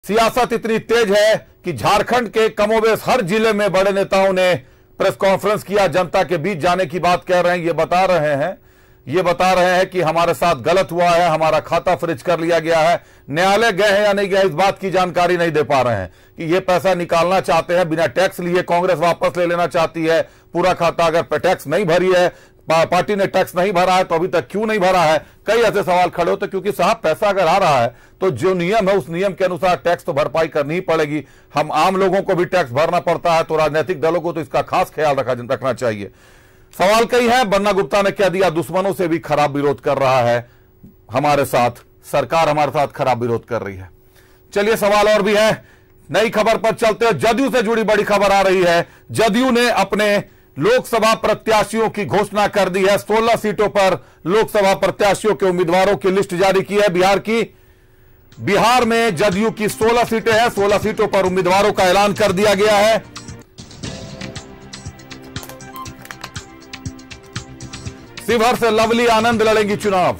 सियासत इतनी तेज है कि झारखंड के कमोबेश हर जिले में बड़े नेताओं ने प्रेस कॉन्फ्रेंस किया, जनता के बीच जाने की बात कह रहे हैं। ये बता रहे हैं कि हमारे साथ गलत हुआ है, हमारा खाता फ्रीज कर लिया गया है। न्यायालय गए हैं या नहीं गए इस बात की जानकारी नहीं दे पा रहे हैं कि ये पैसा निकालना चाहते हैं बिना टैक्स लिए, कांग्रेस वापस ले लेना चाहती है पूरा खाता। अगर टैक्स नहीं भरी है, पार्टी ने टैक्स नहीं भरा है तो अभी तक क्यों नहीं भरा है, कई ऐसे सवाल खड़े होते। क्योंकि साहब पैसा अगर आ रहा है तो जो नियम है उस नियम के अनुसार टैक्स तो भरपाई करनी ही पड़ेगी। हम आम लोगों को भी टैक्स भरना पड़ता है, तो राजनीतिक दलों को तो इसका खास ख्याल रखना चाहिए। सवाल कई है। बन्ना गुप्ता ने कह दिया दुश्मनों से भी खराब विरोध कर रहा है हमारे साथ, सरकार हमारे साथ खराब विरोध कर रही है। चलिए सवाल और भी है। नई खबर पर चलते हैं, जदयू से जुड़ी बड़ी खबर आ रही है। जदयू ने अपने लोकसभा प्रत्याशियों की घोषणा कर दी है। 16 सीटों पर लोकसभा प्रत्याशियों के उम्मीदवारों की लिस्ट जारी की है बिहार में जदयू की 16 सीटें हैं। 16 सीटों पर उम्मीदवारों का ऐलान कर दिया गया है। शिवहर से लवली आनंद लड़ेंगी चुनाव।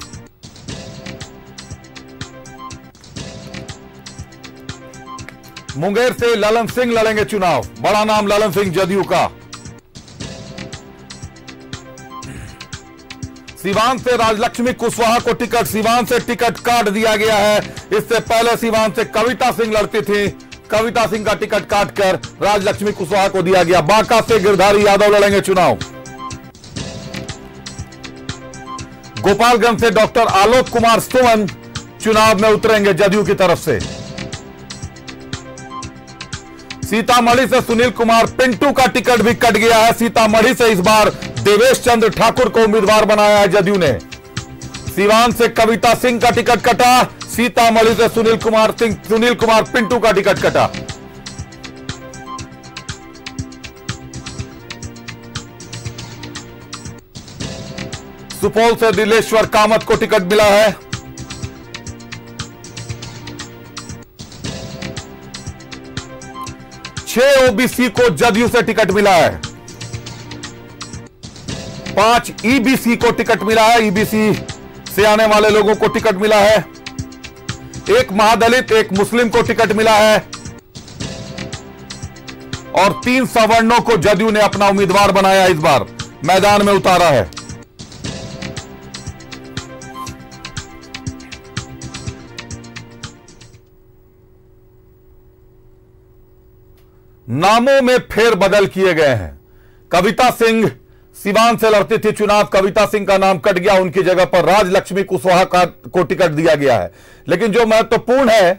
मुंगेर से ललन सिंह लड़ेंगे चुनाव। बड़ा नाम ललन सिंह जदयू का। सीवान से राजलक्ष्मी कुशवाहा को टिकट, सीवान से टिकट काट दिया गया है। इससे पहले सीवान से कविता सिंह लड़ती थी, कविता सिंह का टिकट काटकर राजलक्ष्मी कुशवाहा को दिया गया। बांका से गिरधारी यादव लड़ेंगे चुनाव। गोपालगंज से डॉक्टर आलोक कुमार सुमन चुनाव में उतरेंगे जदयू की तरफ से। सीतामढ़ी से सुनील कुमार पिंटू का टिकट भी कट गया है। सीतामढ़ी से इस बार देवेश चंद्र ठाकुर को उम्मीदवार बनाया है जदयू ने। सीवान से कविता सिंह का टिकट कटा, सीतामढ़ी से सुनील कुमार पिंटू का टिकट कटा। सुपौल से दिलेश्वर कामत को टिकट मिला है। छह ओबीसी को जदयू से टिकट मिला है। 5 ईबीसी को टिकट मिला है। ईबीसी से आने वाले लोगों को टिकट मिला है। 1 महादलित, 1 मुस्लिम को टिकट मिला है और 3 सवर्णों को जदयू ने अपना उम्मीदवार बनाया, इस बार मैदान में उतारा है। नामों में फेरबदल किए गए हैं। कविता सिंह सीवान से लड़ती थी चुनाव, कविता सिंह का नाम कट गया, उनकी जगह पर राजलक्ष्मी कुशवाहा को टिकट दिया गया है। लेकिन जो महत्वपूर्ण है,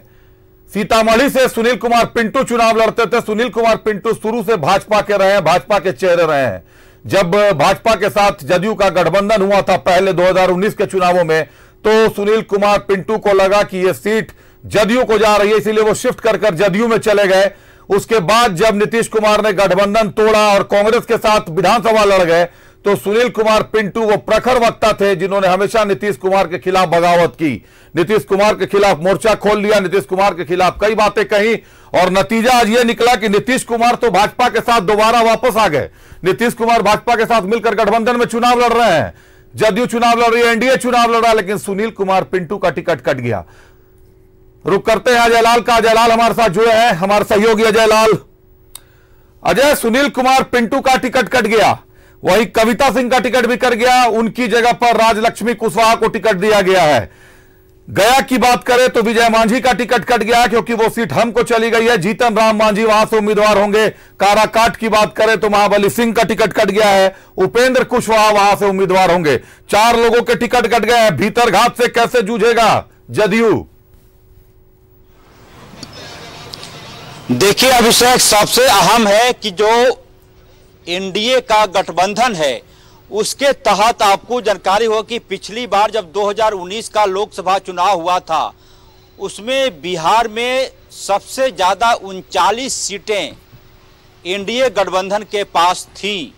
सीतामढ़ी से सुनील कुमार पिंटू चुनाव लड़ते थे। सुनील कुमार पिंटू शुरू से भाजपा के रहे हैं, भाजपा के चेहरे रहे हैं। जब भाजपा के साथ जदयू का गठबंधन हुआ था पहले 2019 के चुनावों में, तो सुनील कुमार पिंटू को लगा कि यह सीट जदयू को जा रही है, इसीलिए वो शिफ्ट कर जदयू में चले गए। उसके बाद जब नीतीश कुमार ने गठबंधन तोड़ा और कांग्रेस के साथ विधानसभा लड़ गए, तो सुनील कुमार पिंटू वो प्रखर वक्ता थे जिन्होंने हमेशा नीतीश कुमार के खिलाफ बगावत की, नीतीश कुमार के खिलाफ मोर्चा खोल लिया, नीतीश कुमार के खिलाफ कई बातें कही। और नतीजा आज ये निकला कि नीतीश कुमार तो भाजपा के साथ दोबारा वापस आ गए। नीतीश कुमार भाजपा के साथ मिलकर गठबंधन में चुनाव लड़ रहे हैं, जदयू चुनाव लड़ रही है, एनडीए चुनाव लड़ रहा है, लेकिन सुनील कुमार पिंटू का टिकट कट गया। रुक करते हैं अजय लाल का। अजय लाल हमारे साथ जुड़े हैं, हमारे सहयोगी अजय लाल। अजय, सुनील कुमार पिंटू का टिकट कट गया, वही कविता सिंह का टिकट भी कट गया, उनकी जगह पर राजलक्ष्मी कुशवाहा को टिकट दिया गया है। गया की बात करें तो विजय मांझी का टिकट कट गया क्योंकि वो सीट हमको चली गई है, जीतन राम मांझी वहां से उम्मीदवार होंगे। काराकाट की बात करें तो महाबली सिंह का टिकट कट गया है, उपेंद्र कुशवाहा वहां से उम्मीदवार होंगे। 4 लोगों के टिकट कट गए हैं। भीतरघात से कैसे जूझेगा जदयू? देखिए अभिषेक, सबसे अहम है कि जो एनडीए का गठबंधन है उसके तहत आपको जानकारी हो कि पिछली बार जब 2019 का लोकसभा चुनाव हुआ था उसमें बिहार में सबसे ज़्यादा 39 सीटें एनडीए गठबंधन के पास थी।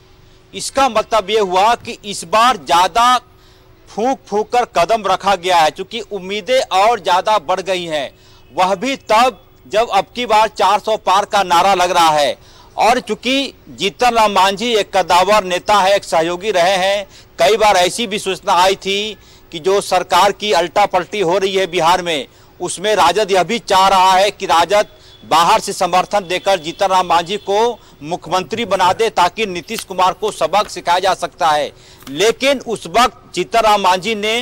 इसका मतलब ये हुआ कि इस बार ज़्यादा फूंक कर कदम रखा गया है, क्योंकि उम्मीदें और ज़्यादा बढ़ गई हैं। वह भी तब जब अब की बार 400 पार का नारा लग रहा है। और चूंकि जीतन राम मांझी एक कद्दावर नेता है, एक सहयोगी रहे हैं, कई बार ऐसी भी सूचना आई थी कि जो सरकार की अल्टा पलटी हो रही है बिहार में, उसमें राजद यह भी चाह रहा है कि राजद बाहर से समर्थन देकर जीतन राम मांझी को मुख्यमंत्री बना दे ताकि नीतीश कुमार को सबक सिखाया जा सकता है। लेकिन उस वक्त जीतन राम मांझी ने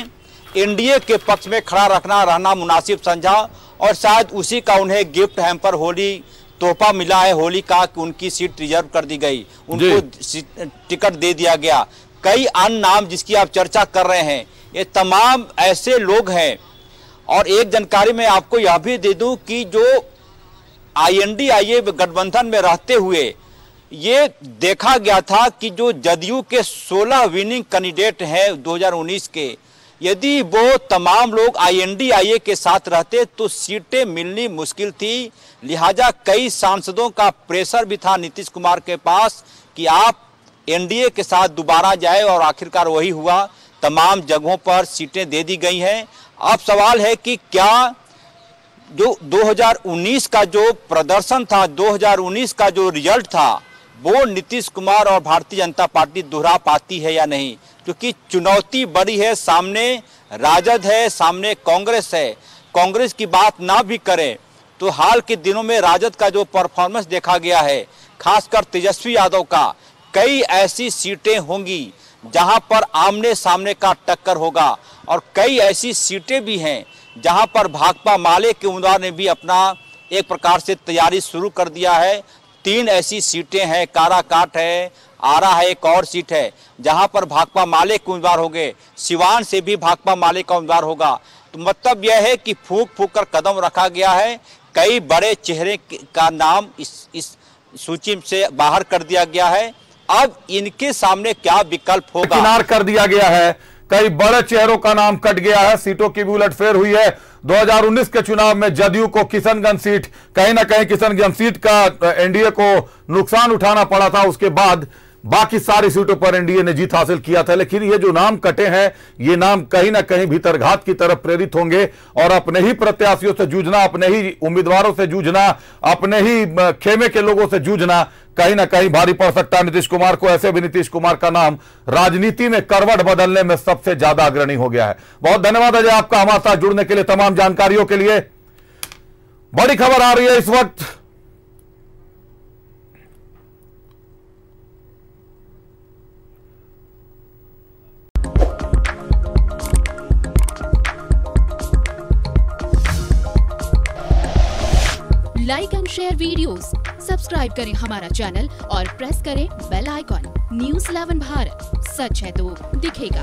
एनडीए के पक्ष में खड़ा रहना मुनासिब समझा और शायद उसी का उन्हें गिफ्ट हैम्पर होली तोहफा मिला है होली का कि उनकी सीट रिजर्व कर दी गई, उनको टिकट दे दिया गया। कई अन्य नाम जिसकी आप चर्चा कर रहे हैं ये तमाम ऐसे लोग हैं। और एक जानकारी मैं आपको यह भी दे दूं कि जो INDIA गठबंधन में रहते हुए ये देखा गया था कि जो जदयू के 16 विनिंग कैंडिडेट हैं 2019 के, यदि वो तमाम लोग INDIA के साथ रहते तो सीटें मिलनी मुश्किल थी। लिहाजा कई सांसदों का प्रेशर भी था नीतीश कुमार के पास कि आप NDA के साथ दोबारा जाए और आखिरकार वही हुआ। तमाम जगहों पर सीटें दे दी गई हैं। अब सवाल है कि क्या जो 2019 का जो प्रदर्शन था, 2019 का जो रिजल्ट था, वो नीतीश कुमार और भारतीय जनता पार्टी दोहरा पाती है या नहीं, क्योंकि चुनौती बड़ी है। सामने राजद है, सामने कांग्रेस है। कांग्रेस की बात ना भी करें तो हाल के दिनों में राजद का जो परफॉर्मेंस देखा गया है, खासकर तेजस्वी यादव का, कई ऐसी सीटें होंगी जहां पर आमने सामने का टक्कर होगा और कई ऐसी सीटें भी हैं जहां पर भाकपा माले के उम्मीदवार ने भी अपना एक प्रकार से तैयारी शुरू कर दिया है। 3 ऐसी सीटें हैं, काराकाट है, आरा है, एक और सीट है जहां पर भाकपा माले के उम्मीदवार होंगे। सिवान से भी भाकपा माले का उम्मीदवार होगा। तो मतलब यह है कि फूंक फूंक कर कदम रखा गया है। कई बड़े चेहरे का नाम इस सूची से बाहर कर दिया गया है। अब इनके सामने क्या विकल्प होगा, किनार कर दिया गया है। कई बड़े चेहरों का नाम कट गया है। सीटों की भी उलटफेर हुई है। 2019 के चुनाव में जदयू को किशनगंज सीट, कहीं ना कहीं किशनगंज सीट का एनडीए को नुकसान उठाना पड़ा था। उसके बाद बाकी सारी सीटों पर एनडीए ने जीत हासिल किया था। लेकिन ये जो नाम कटे हैं, ये नाम कहीं ना कहीं भीतरघात की तरफ प्रेरित होंगे और अपने ही प्रत्याशियों से जूझना, अपने ही उम्मीदवारों से जूझना, अपने ही खेमे के लोगों से जूझना कहीं ना कहीं भारी पड़ सकता है नीतीश कुमार को। ऐसे भी नीतीश कुमार का नाम राजनीति में करवट बदलने में सबसे ज्यादा अग्रणी हो गया है। बहुत धन्यवाद अजय आपका हमारे साथ जुड़ने के लिए, तमाम जानकारियों के लिए। बड़ी खबर आ रही है इस वक्त। Like and share videos, subscribe करें हमारा चैनल और प्रेस करें बेल आइकॉन। न्यूज़ 11 भारत, सच है तो दिखेगा।